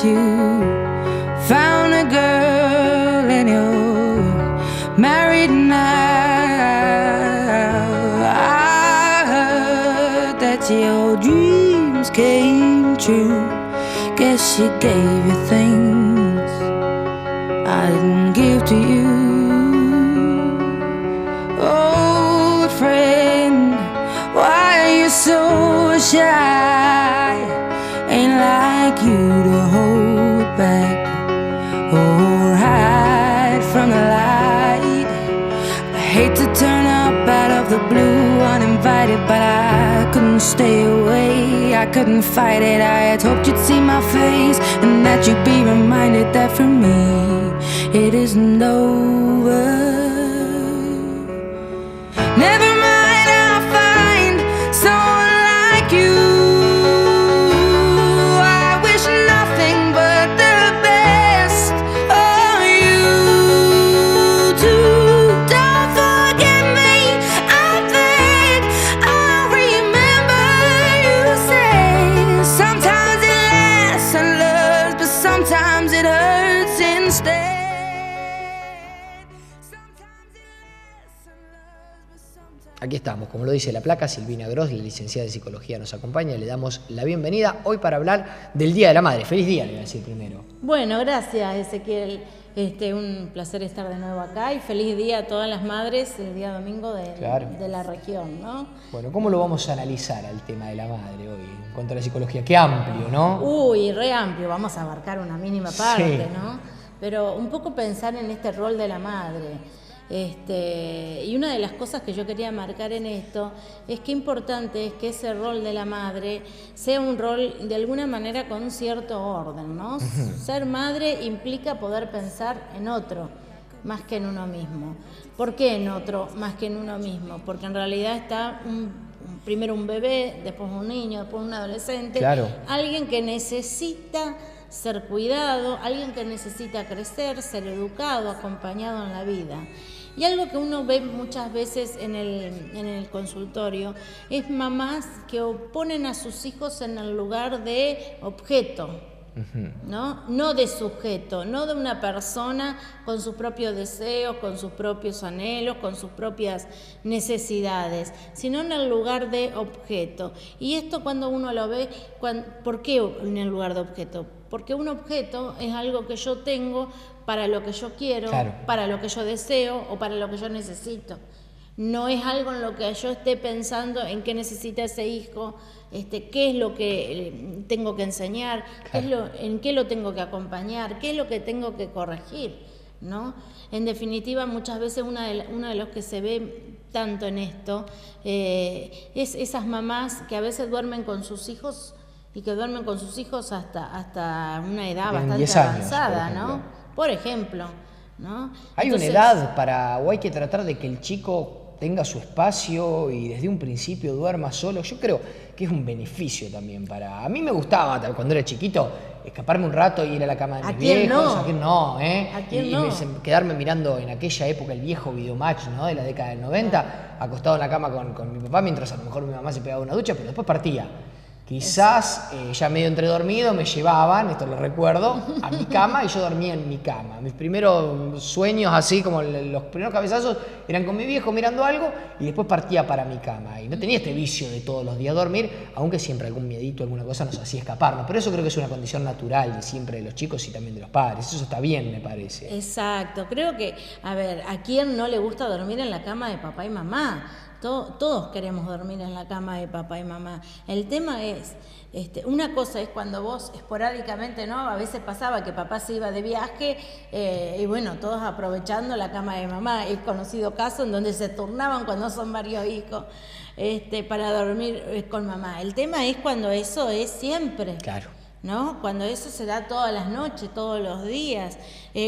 that you found a girl and you're married now. I heard that your dreams came true. Guess she gave you things I didn't give to you. Old friend, why are you so shy? Ain't like you to hold back or hide from the light. I hate to turn up out of the blue uninvited, but I couldn't stay away, I couldn't fight it. I had hoped you'd see my face and that you'd be reminded that for me it isn't over. Never mind, I'll find someone like you. I wish nothing but the best for you too. Don't forget me, I think I'll remember you say sometimes it lasts and loves, but sometimes it hurts instead. Aquí estamos, como lo dice la placa, Silvina Gross, la licenciada de Psicología, nos acompaña. Le damos la bienvenida hoy para hablar del Día de la Madre. Feliz día, le voy a decir primero. Bueno, gracias, Ezequiel. Un placer estar de nuevo acá y feliz día a todas las madres el día domingo de la región, ¿no? Bueno, ¿cómo lo vamos a analizar al tema de la madre hoy en cuanto a la psicología? Qué amplio, ¿no? Uy, re amplio, vamos a abarcar una mínima parte, Sí. ¿no? Pero un poco pensar en este rol de la madre. Y una de las cosas que yo quería marcar en esto es que importante es que ese rol de la madre sea un rol de alguna manera con un cierto orden, ¿no? Ser madre implica poder pensar en otro más que en uno mismo. ¿Por qué en otro más que en uno mismo? Porque en realidad está primero un bebé, después un niño, después un adolescente, Claro. Alguien que necesita ser cuidado, alguien que necesita crecer, ser educado, acompañado en la vida. Y algo que uno ve muchas veces en el consultorio es mamás que ponen a sus hijos en el lugar de objeto, ¿no? No de sujeto, no de una persona con sus propios deseos, con sus propios anhelos, con sus propias necesidades, sino en el lugar de objeto. Y esto cuando uno lo ve, ¿por qué en el lugar de objeto? Porque un objeto es algo que yo tengo para lo que yo quiero, Claro. para lo que yo deseo o para lo que yo necesito. No es algo en lo que yo esté pensando en qué necesita ese hijo, qué es lo que tengo que enseñar, Claro. en qué lo tengo que acompañar, qué es lo que tengo que corregir, ¿no? En definitiva, muchas veces uno de los que se ve tanto en esto es esas mamás que a veces duermen con sus hijos y que duermen con sus hijos hasta una edad Tienen bastante 10 años, avanzada, por ejemplo. ¿no? Por ejemplo, ¿no? ¿Hay Entonces, una edad o hay que tratar de que el chico tenga su espacio y desde un principio duerma solo? Yo creo que es un beneficio también para... A mí me gustaba cuando era chiquito escaparme un rato y ir a la cama de mis quién viejos. no? ¿A quién no? ¿A quién no? Quedarme mirando en aquella época el viejo videomatch, ¿no? De la década del 90, acostado en la cama con mi papá mientras a lo mejor mi mamá se pegaba una ducha, pero después partía. Quizás ya medio entredormido me llevaban, esto lo recuerdo, a mi cama y yo dormía en mi cama. Mis primeros sueños, así como los primeros cabezazos, eran con mi viejo mirando algo y después partía para mi cama. Y no tenía este vicio de todos los días dormir, aunque siempre algún miedito, alguna cosa nos hacía escaparnos. Pero eso creo que es una condición natural de siempre de los chicos y también de los padres. Eso está bien, me parece. Exacto, creo que, a ver, ¿a quién no le gusta dormir en la cama de papá y mamá? Todos queremos dormir en la cama de papá y mamá. El tema es, una cosa es cuando vos esporádicamente, ¿no? A veces pasaba que papá se iba de viaje y bueno, todos aprovechando la cama de mamá. He conocido casos en donde se turnaban cuando son varios hijos para dormir con mamá. El tema es cuando eso es siempre. Claro. ¿No? Cuando eso se da todas las noches, todos los días,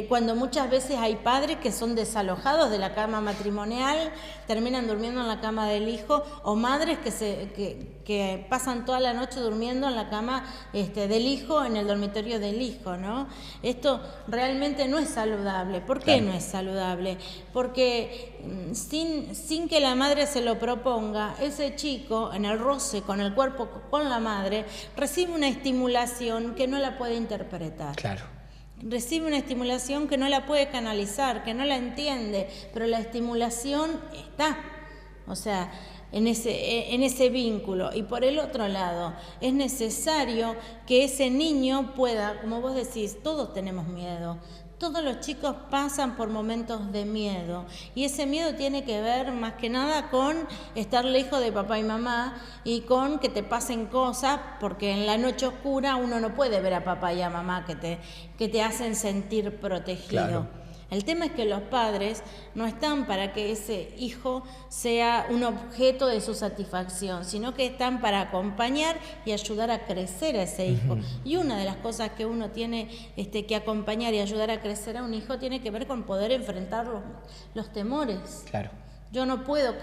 cuando muchas veces hay padres que son desalojados de la cama matrimonial, terminan durmiendo en la cama del hijo, o madres que pasan toda la noche durmiendo en la cama del hijo, en el dormitorio del hijo, ¿no? Esto realmente no es saludable. ¿Por qué no es saludable? Porque sin que la madre se lo proponga, ese chico en el roce con el cuerpo, con la madre, recibe una estimulación que no la puede interpretar. Claro. Recibe una estimulación que no la puede canalizar, que no la entiende, pero la estimulación está, o sea, en ese vínculo. Y por el otro lado, es necesario que ese niño pueda, como vos decís, todos tenemos miedo. Todos los chicos pasan por momentos de miedo y ese miedo tiene que ver más que nada con estar lejos de papá y mamá y con que te pasen cosas, porque en la noche oscura uno no puede ver a papá y a mamá que te hacen sentir protegido. Claro. El tema es que los padres no están para que ese hijo sea un objeto de su satisfacción, sino que están para acompañar y ayudar a crecer a ese hijo. Y una de las cosas que uno tiene que acompañar y ayudar a crecer a un hijo tiene que ver con poder enfrentar los temores. Claro. Yo no puedo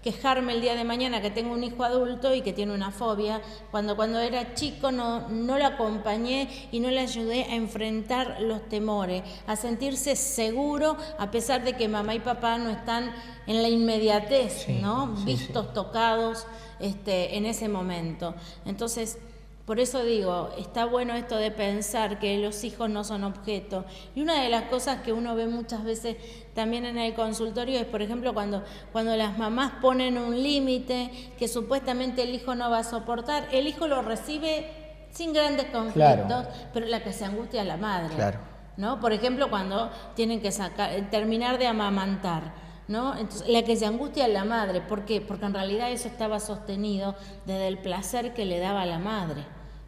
quejarme el día de mañana que tengo un hijo adulto y que tiene una fobia, cuando era chico no lo acompañé y no le ayudé a enfrentar los temores, a sentirse seguro a pesar de que mamá y papá no están en la inmediatez, Sí, ¿no? sí, Vistos, sí. tocados en ese momento. Entonces, por eso digo, está bueno esto de pensar que los hijos no son objeto. Y una de las cosas que uno ve muchas veces también en el consultorio es, por ejemplo, cuando las mamás ponen un límite que supuestamente el hijo no va a soportar, el hijo lo recibe sin grandes conflictos, Claro. pero la que se angustia es la madre. Claro. ¿No? Por ejemplo, cuando tienen que terminar de amamantar, ¿no? Entonces, la que se angustia es la madre. ¿Por qué? Porque en realidad eso estaba sostenido desde el placer que le daba a la madre,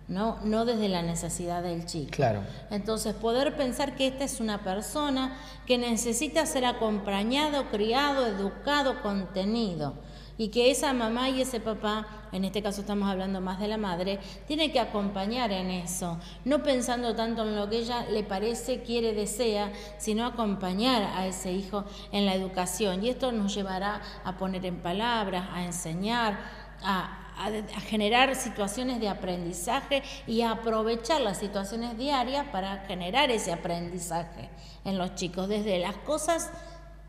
no desde la necesidad del chico. Claro. Entonces, poder pensar que esta es una persona que necesita ser acompañado, criado, educado, contenido, y que esa mamá y ese papá, en este caso estamos hablando más de la madre, tiene que acompañar en eso, no pensando tanto en lo que ella le parece, quiere, desea, sino acompañar a ese hijo en la educación. Y esto nos llevará a poner en palabras, a enseñar, a generar situaciones de aprendizaje y a aprovechar las situaciones diarias para generar ese aprendizaje en los chicos, desde las cosas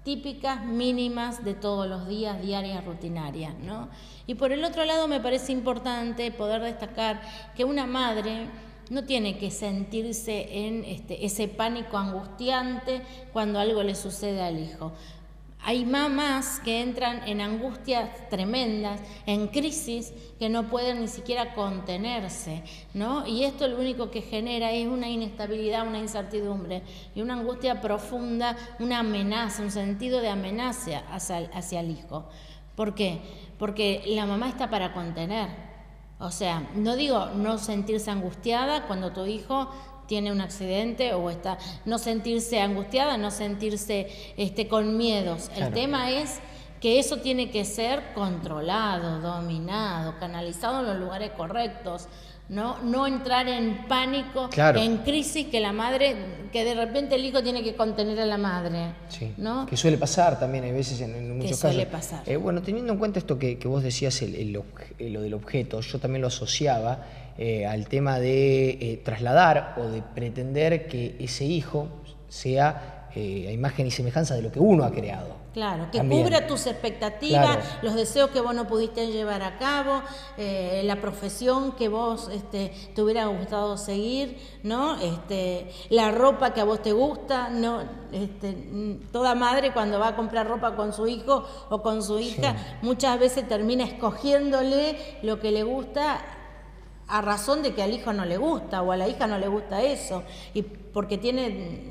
típicas, mínimas de todos los días, diarias, rutinarias, ¿no? Y por el otro lado me parece importante poder destacar que una madre no tiene que sentirse en ese pánico angustiante cuando algo le sucede al hijo. Hay mamás que entran en angustias tremendas, en crisis, que no pueden ni siquiera contenerse, ¿no? Y esto lo único que genera es una inestabilidad, una incertidumbre y una angustia profunda, una amenaza, un sentido de amenaza hacia el hijo. ¿Por qué? Porque la mamá está para contener. O sea, no digo no sentirse angustiada cuando tu hijo tiene un accidente o no sentirse angustiada, no sentirse con miedos. Claro. El tema es que eso tiene que ser controlado, dominado, canalizado en los lugares correctos, no entrar en pánico, Claro. en crisis, que de repente el hijo tiene que contener a la madre. Sí, ¿no? que suele pasar también, hay veces en muchos casos. suele pasar. Bueno, teniendo en cuenta esto que vos decías, lo del objeto, yo también lo asociaba al tema de trasladar o de pretender que ese hijo sea a imagen y semejanza de lo que uno ha creado. Claro, que También. cubra tus expectativas, Claro. los deseos que vos no pudiste llevar a cabo, la profesión que vos te hubiera gustado seguir, ¿no? La ropa que a vos te gusta, ¿no? Toda madre cuando va a comprar ropa con su hijo o con su hija, Sí. muchas veces termina escogiéndole lo que le gusta a razón de que al hijo no le gusta o a la hija no le gusta eso, y porque tiene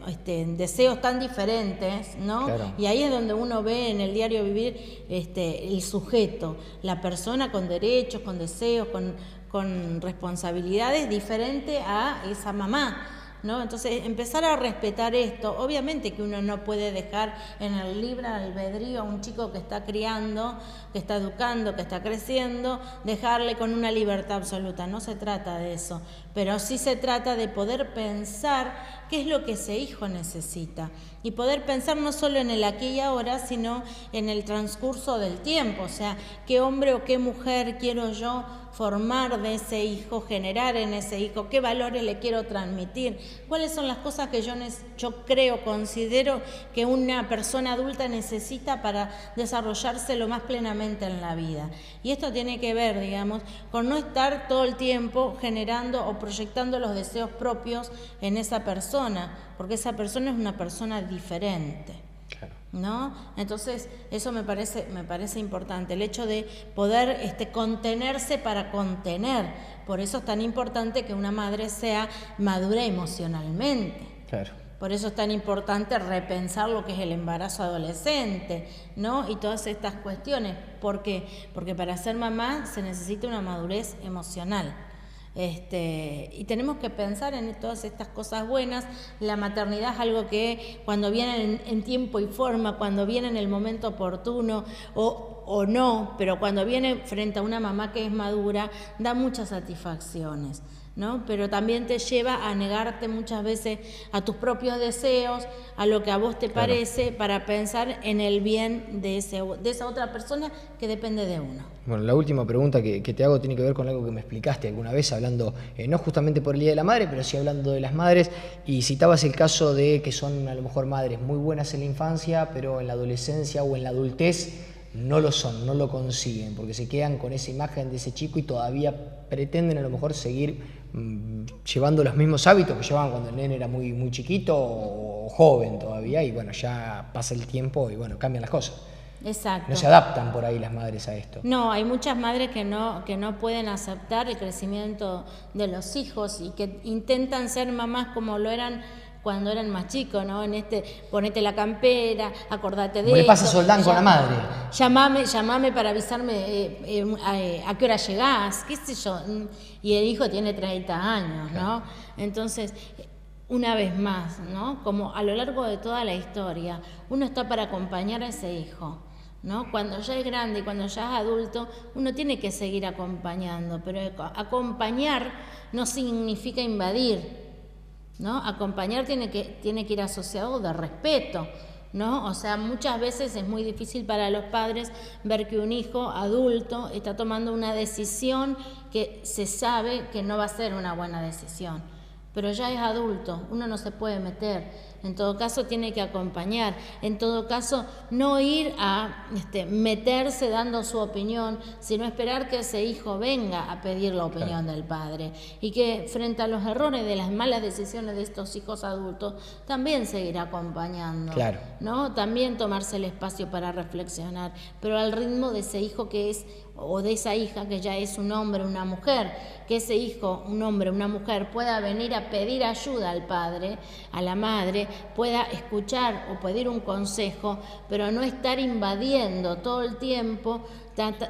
deseos tan diferentes, ¿no? Claro. Y ahí es donde uno ve en el diario vivir el sujeto, la persona con derechos, con deseos, con responsabilidades diferente a esa mamá, ¿no? Entonces, empezar a respetar esto. Obviamente que uno no puede dejar en el libre albedrío a un chico que está criando, que está educando, que está creciendo, dejarle con una libertad absoluta. No se trata de eso, pero sí se trata de poder pensar qué es lo que ese hijo necesita. y poder pensar no solo en el aquí y ahora, sino en el transcurso del tiempo, o sea, qué hombre o qué mujer quiero yo formar de ese hijo, generar en ese hijo, qué valores le quiero transmitir, cuáles son las cosas que yo considero que una persona adulta necesita para desarrollarse lo más plenamente en la vida. Y esto tiene que ver, digamos, con no estar todo el tiempo generando o proyectando los deseos propios en esa persona, porque esa persona es una persona diferente. Claro. ¿No? Entonces, eso me parece importante, el hecho de poder contenerse para contener. Por eso es tan importante que una madre sea madura emocionalmente. Claro. Por eso es tan importante repensar lo que es el embarazo adolescente, ¿no? Y todas estas cuestiones. ¿Por qué? Porque para ser mamá se necesita una madurez emocional. Y tenemos que pensar en todas estas cosas buenas. La maternidad es algo que cuando viene en tiempo y forma, cuando viene en el momento oportuno o no, pero cuando viene frente a una mamá que es madura, da muchas satisfacciones, ¿no? Pero también te lleva a negarte muchas veces a tus propios deseos, a lo que a vos te parece, para pensar en el bien de esa otra persona que depende de uno. Bueno, la última pregunta que te hago tiene que ver con algo que me explicaste alguna vez, hablando, no justamente por el Día de la Madre, pero sí hablando de las madres, y citabas el caso de que son a lo mejor madres muy buenas en la infancia, pero en la adolescencia o en la adultez no lo son, no lo consiguen, porque se quedan con esa imagen de ese chico y todavía pretenden a lo mejor seguir llevando los mismos hábitos que llevaban cuando el nene era muy, muy chiquito o joven todavía, y bueno, ya pasa el tiempo y bueno, cambian las cosas. Exacto. No se adaptan por ahí las madres a esto. No, hay muchas madres que no pueden aceptar el crecimiento de los hijos y que intentan ser mamás como lo eran cuando eran más chicos, ¿no? Ponete la campera, acordate de ¿Cómo le pasa a esto, Soldán con la madre? Llamame para avisarme a qué hora llegás, qué sé yo. Y el hijo tiene 30 años, ¿no? Claro. Entonces, una vez más, ¿no? Como a lo largo de toda la historia, uno está para acompañar a ese hijo, ¿no? Cuando ya es grande y cuando ya es adulto, uno tiene que seguir acompañando, pero acompañar no significa invadir, ¿no? Acompañar tiene que ir asociado de respeto, ¿no? O sea, muchas veces es muy difícil para los padres ver que un hijo adulto está tomando una decisión que se sabe que no va a ser una buena decisión, pero ya es adulto, uno no se puede meter. En todo caso tiene que acompañar, en todo caso no ir a meterse dando su opinión, sino esperar que ese hijo venga a pedir la opinión del padre, y que frente a los errores de las malas decisiones de estos hijos adultos también seguir acompañando, ¿no? También tomarse el espacio para reflexionar, pero al ritmo de ese hijo que es, o de esa hija que ya es un hombre, una mujer, que ese hijo, un hombre, una mujer, pueda venir a pedir ayuda al padre, a la madre, pueda escuchar o pedir un consejo, pero no estar invadiendo todo el tiempo,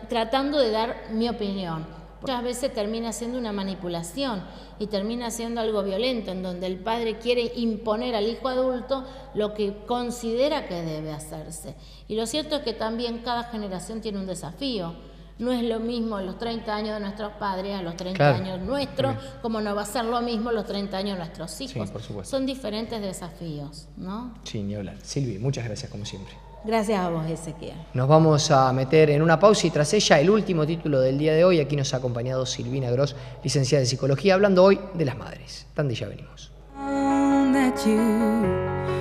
tratando de dar mi opinión. Muchas veces termina siendo una manipulación y termina siendo algo violento, en donde el padre quiere imponer al hijo adulto lo que considera que debe hacerse. Y lo cierto es que también cada generación tiene un desafío. No es lo mismo los 30 años de nuestros padres a los 30 años nuestros, como no va a ser lo mismo los 30 años de nuestros hijos. Sí, por supuesto. Son diferentes desafíos, ¿no? Sí, ni hablar. Silvi, muchas gracias como siempre. Gracias a vos, Ezequiel. Nos vamos a meter en una pausa y tras ella el último título del día de hoy. Aquí nos ha acompañado Silvina Gross, licenciada en Psicología, hablando hoy de las madres. Tan de ya venimos. That you